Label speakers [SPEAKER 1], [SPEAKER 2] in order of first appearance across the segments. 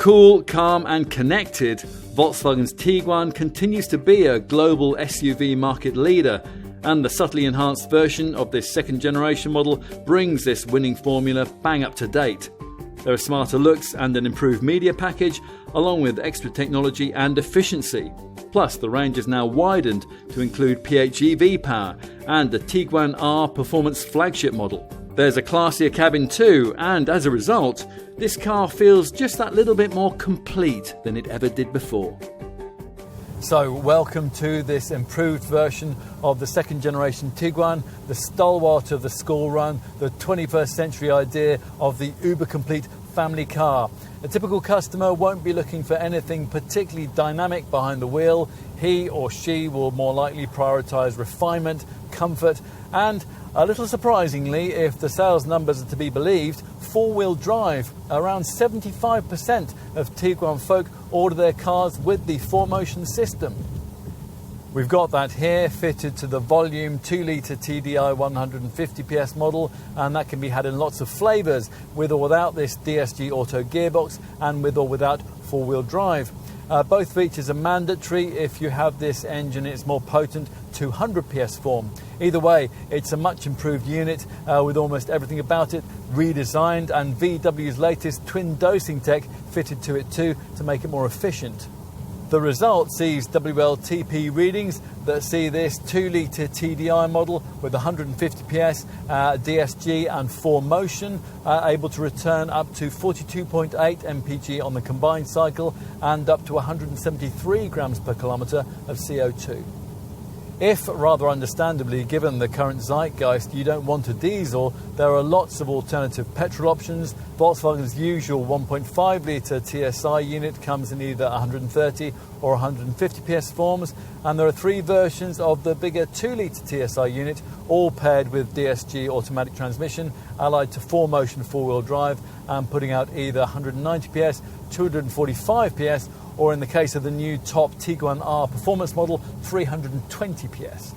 [SPEAKER 1] Cool, calm and connected, Volkswagen's Tiguan continues to be a global SUV market leader, and the subtly enhanced version of this second generation model brings this winning formula bang up to date. There are smarter looks and an improved media package, along with extra technology and efficiency. Plus, the range is now widened to include PHEV power and the Tiguan R performance flagship model. There's a classier cabin too, and as a result, this car feels just that little bit more complete than it ever did before. So, welcome to this improved version of the second generation Tiguan, the stalwart of the school run, the 21st century idea of the uber complete family car. A typical customer won't be looking for anything particularly dynamic behind the wheel. He or she will more likely prioritise refinement, comfort, and a little surprisingly, if the sales numbers are to be believed, four-wheel drive. Around 75% of Tiguan folk order their cars with the 4Motion system. We've got that here fitted to the volume 2-litre TDI 150 PS model, and that can be had in lots of flavours, with or without this DSG Auto gearbox and with or without four-wheel drive. Both features are mandatory. If you have this engine, it's more potent 200 PS form. Either way, it's a much improved unit with almost everything about it redesigned, and VW's latest twin dosing tech fitted to it too to make it more efficient. The result sees WLTP readings that see this 2-litre TDI model with 150 PS, DSG and 4Motion able to return up to 42.8 mpg on the combined cycle and up to 173 grams per kilometre of CO2. If, rather understandably, given the current zeitgeist, you don't want a diesel, there are lots of alternative petrol options. Volkswagen's usual 1.5-litre TSI unit comes in either 130 or 150 PS forms, and there are three versions of the bigger 2-litre TSI unit, all paired with DSG automatic transmission, allied to 4Motion four-wheel drive, and putting out either 190 PS, 245 PS, or in the case of the new top Tiguan R performance model, 320 PS.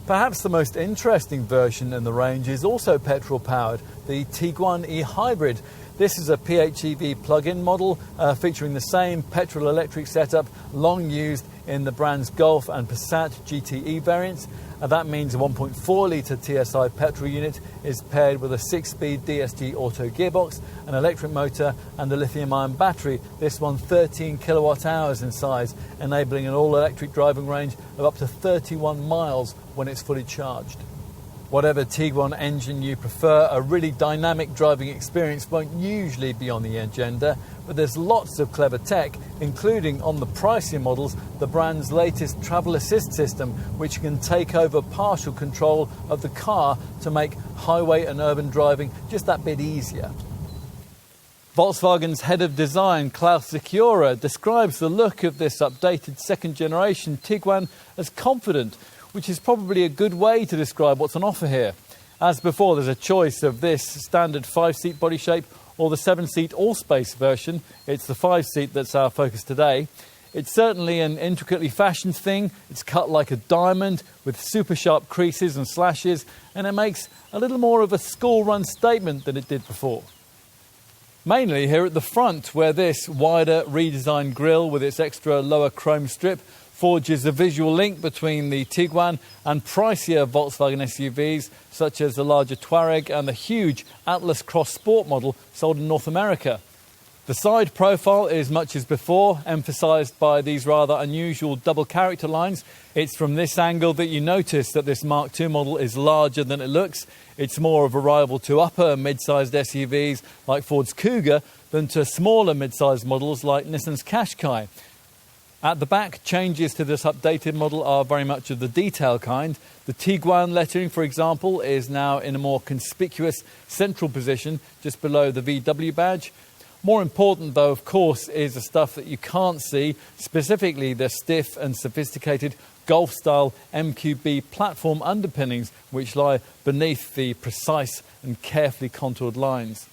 [SPEAKER 1] Perhaps the most interesting version in the range is also petrol-powered, the Tiguan e-Hybrid. This is a PHEV plug-in model featuring the same petrol-electric setup long used in the brand's Golf and Passat GTE variants. That means a 1.4-litre TSI petrol unit is paired with a 6-speed DSG Auto gearbox, an electric motor and a lithium-ion battery, this one 13 kilowatt hours in size, enabling an all-electric driving range of up to 31 miles when it's fully charged. Whatever Tiguan engine you prefer, a really dynamic driving experience won't usually be on the agenda, but there's lots of clever tech, including on the pricier models, the brand's latest travel assist system, which can take over partial control of the car to make highway and urban driving just that bit easier. Volkswagen's head of design, Klaus Sikora, describes the look of this updated second generation Tiguan as confident, which is probably a good way to describe what's on offer here. As before, there's a choice of this standard 5-seat body shape or the 7-seat all-space version. It's the 5-seat that's our focus today. It's certainly an intricately fashioned thing. It's cut like a diamond with super sharp creases and slashes, and it makes a little more of a school-run statement than it did before. Mainly here at the front, where this wider redesigned grille with its extra lower chrome strip forges a visual link between the Tiguan and pricier Volkswagen SUVs, such as the larger Touareg and the huge Atlas Cross Sport model sold in North America. The side profile is much as before, emphasised by these rather unusual double character lines. It's from this angle that you notice that this Mark II model is larger than it looks. It's more of a rival to upper mid-sized SUVs like Ford's Kuga than to smaller mid-sized models like Nissan's Qashqai. At the back, changes to this updated model are very much of the detail kind. The Tiguan lettering, for example, is now in a more conspicuous central position just below the VW badge. More important, though, of course, is the stuff that you can't see, specifically the stiff and sophisticated Golf-style MQB platform underpinnings, which lie beneath the precise and carefully contoured lines.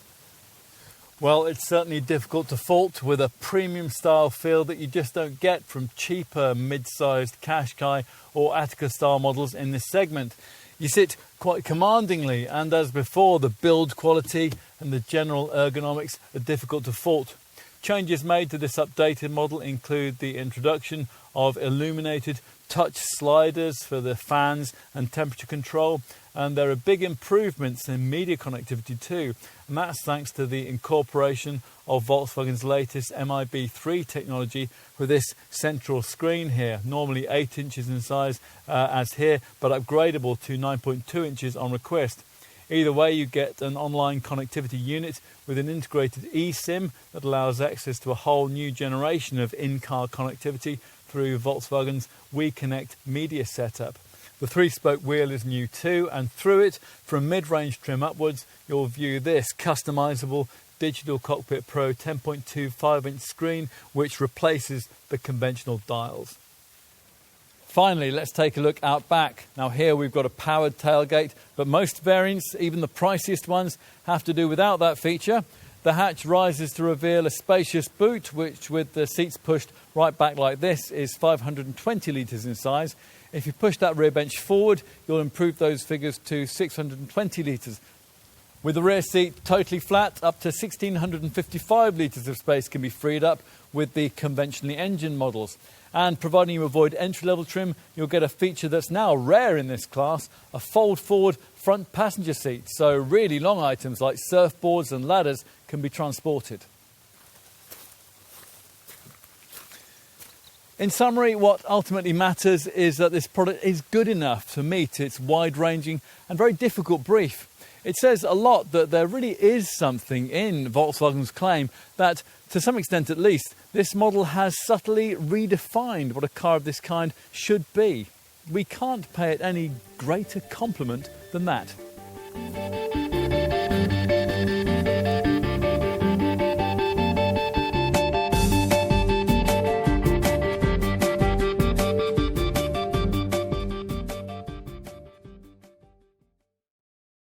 [SPEAKER 1] Well, it's certainly difficult to fault with a premium style feel that you just don't get from cheaper mid-sized Qashqai or Attica style models in this segment. You sit quite commandingly, and as before, the build quality and the general ergonomics are difficult to fault. Changes made to this updated model include the introduction of illuminated touch sliders for the fans and temperature control, and there are big improvements in media connectivity too, and that's thanks to the incorporation of Volkswagen's latest MIB3 technology with this central screen here, normally 8 inches in size as here, but upgradable to 9.2 inches on request. Either way, you get an online connectivity unit with an integrated eSIM that allows access to a whole new generation of in-car connectivity through Volkswagen's WeConnect media setup. The 3-spoke wheel is new too, and through it, from mid-range trim upwards, you'll view this customisable Digital Cockpit Pro 10.25-inch screen, which replaces the conventional dials. Finally, let's take a look out back. Now here we've got a powered tailgate, but most variants, even the priciest ones, have to do without that feature. The hatch rises to reveal a spacious boot, which with the seats pushed right back like this is 520 litres in size. If you push that rear bench forward, you'll improve those figures to 620 litres. With the rear seat totally flat, up to 1,655 litres of space can be freed up with the conventionally engined models. And providing you avoid entry-level trim, you'll get a feature that's now rare in this class, a fold-forward front passenger seat, so really long items like surfboards and ladders can be transported. In summary, what ultimately matters is that this product is good enough to meet its wide-ranging and very difficult brief. It says a lot that there really is something in Volkswagen's claim that, to some extent at least, this model has subtly redefined what a car of this kind should be. We can't pay it any greater compliment than that.